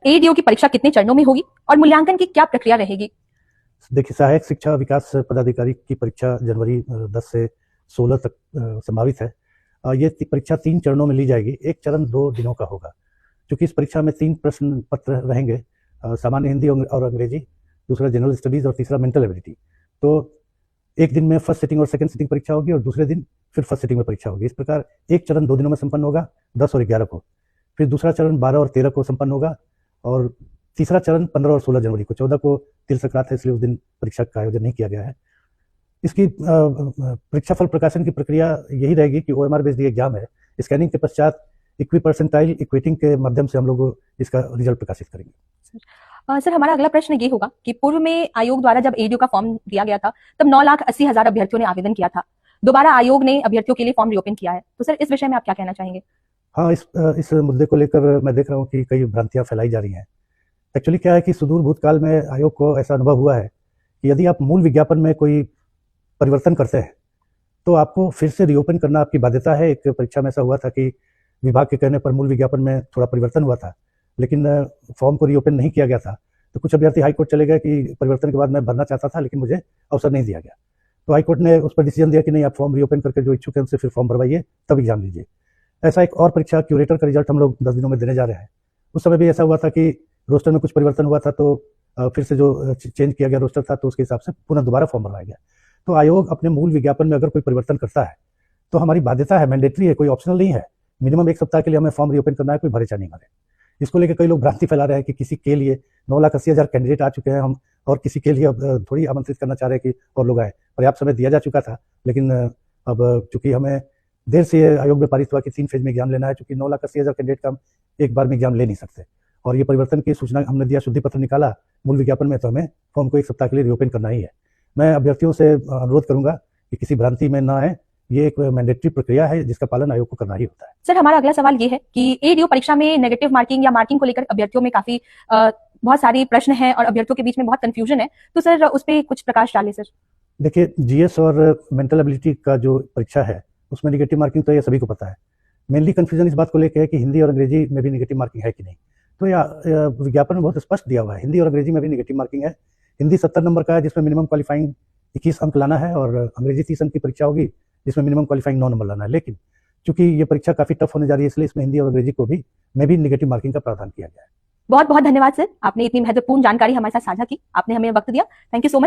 ADO की परीक्षा कितने चरणों में होगी और मूल्यांकन की क्या प्रक्रिया रहेगी? देखिए, सहायक शिक्षा विकास पदाधिकारी की परीक्षा जनवरी 10 से 16 तक संभावित है। ये परीक्षा 3 चरणों में ली जाएगी। एक चरण 2 दिनों का होगा। चूंकि इस परीक्षा में 3 प्रश्न पत्र रहेंगे, सामान्य हिंदी और अंग्रेजी, दूसरा जनरल स्टडीज और तीसरा मेंटल एबिलिटी। तो एक दिन में फर्स्ट सिटिंग और सेकंड सिटिंग परीक्षा होगी और दूसरे दिन फिर फर्स्ट सिटिंग में परीक्षा होगी। इस प्रकार एक चरण 2 दिनों में संपन्न होगा, 10 और 11 को। फिर दूसरा चरण 12 और 13 को संपन्न होगा और तीसरा चरण 15 और 16 जनवरी को। 14 को तिल संक्रांत है, इसलिए उस दिन परीक्षा का आयोजन नहीं किया गया है। इसकी परीक्षा फल प्रकाशन की प्रक्रिया यही रहेगी कि OMR बेस्ड एग्जाम है। स्कैनिंग के पश्चात इक्वी परसेंटाइल इक्वेटिंग के माध्यम से हम लोग इसका रिजल्ट प्रकाशित करेंगे। सर, हमारा अगला प्रश्न ये होगा कि पूर्व में आयोग द्वारा जब एडीओ का फॉर्म दिया गया था तब 9,80,000 अभ्यर्थियों ने आवेदन किया था। दोबारा आयोग ने अभ्यर्थियों के लिए फॉर्म रिओपन किया है, तो सर इस विषय में आप क्या कहना चाहेंगे? हाँ, इस मुद्दे को लेकर मैं देख रहा हूँ कि कई भ्रांतियां फैलाई जा रही हैं। एक्चुअली क्या है कि सुदूर भूतकाल में आयोग को ऐसा अनुभव हुआ है कि यदि आप मूल विज्ञापन में कोई परिवर्तन करते हैं तो आपको फिर से रिओपन करना आपकी बाध्यता है। एक परीक्षा में ऐसा हुआ था कि विभाग के कहने पर मूल विज्ञापन में थोड़ा परिवर्तन हुआ था, लेकिन फॉर्म को रिओपन नहीं किया गया था। तो कुछ अभ्यर्थी हाईकोर्ट चले गए कि परिवर्तन के बाद मैं भरना चाहता था लेकिन मुझे अवसर नहीं दिया गया। तो हाईकोर्ट ने उस पर डिसीजन दिया कि नहीं, आप फॉर्म रिओपन करके जो इच्छुक है उनसे फिर फॉर्म भरवाइए, तब एग्जाम लीजिए। ऐसा एक और परीक्षा क्यूरेटर का रिजल्ट हम लोग 10 दिनों में देने जा रहे हैं। उस समय भी ऐसा हुआ था कि रोस्टर में कुछ परिवर्तन हुआ था, तो फिर से जो चेंज किया गया रोस्टर था तो उसके हिसाब से पुनः दोबारा फॉर्म भरवाया गया। तो आयोग अपने मूल विज्ञापन में अगर कोई परिवर्तन करता है तो हमारी बाध्यता है, मैंडेटरी है, कोई ऑप्शनल नहीं है। मिनिमम 1 सप्ताह के लिए हमें फॉर्म रिओपन करना है, कोई भरे चाहे नहीं भरे। इसको लेकर कई लोग भ्रांति फैला रहे हैं कि किसी के लिए 9,80,000 कैंडिडेट आ चुके हैं हम और किसी के लिए अब थोड़ी आमंत्रित करना चाह रहे हैं कि और लोग आए। पर्याप्त समय दिया जा चुका था, लेकिन अब चूंकि हमें देर से आयोग में पारित हुआ कि 3 फेज में एग्जाम लेना है, चूंकि 9,80,000 कैंडिडेट का हम एक बार में एग्जाम ले नहीं सकते और ये परिवर्तन की सूचना हमने दिया, शुद्धि पत्र निकाला मूल विज्ञापन में, तो हमें फॉर्म को 1 सप्ताह के लिए रिओपन करना ही है। मैं अभ्यर्थियों से अनुरोध करूंगा कि किसी भ्रांति में ना आए। ये एक मैंडेटरी प्रक्रिया है जिसका पालन आयोग को करना ही होता है। सर, हमारा अगला सवाल ये है कि एडीओ परीक्षा में नेगेटिव मार्किंग या मार्किंग को लेकर अभ्यर्थियों में काफी बहुत सारे प्रश्न हैं और अभ्यर्थियों के बीच में बहुत कंफ्यूजन है, तो सर उस पर कुछ प्रकाश डालें। सर देखिए, जीएस और मेंटल एबिलिटी का जो परीक्षा है उसमें नेगेटिव मार्किंग तो ये सभी को पता है। मेनली कंफ्यूजन इस बात को लेकर है कि हिंदी और अंग्रेजी में भी नेगेटिव मार्किंग है कि नहीं। तो यह विज्ञापन में बहुत स्पष्ट दिया हुआ है, हिंदी और अंग्रेजी में भी नेगेटिव मार्किंग है। हिंदी 70 नंबर का है जिसमें मिनिमम क्वालिफाइंग 21 अंक लाना है और अंग्रेजी 30 अंक की परीक्षा होगी जिसमें मिनिमम क्वालिफाइंग 9 नंबर लाना है। लेकिन चूंकि ये परीक्षा काफी टफ होने जा रही है इसलिए इसमें हिंदी और अंग्रेजी को भी नेगेटिव मार्किंग का प्रावधान किया गया है। बहुत बहुत धन्यवाद सर, आपने इतनी महत्वपूर्ण जानकारी हमारे साथ साझा की, आपने हमें वक्त दिया। Thank you so much.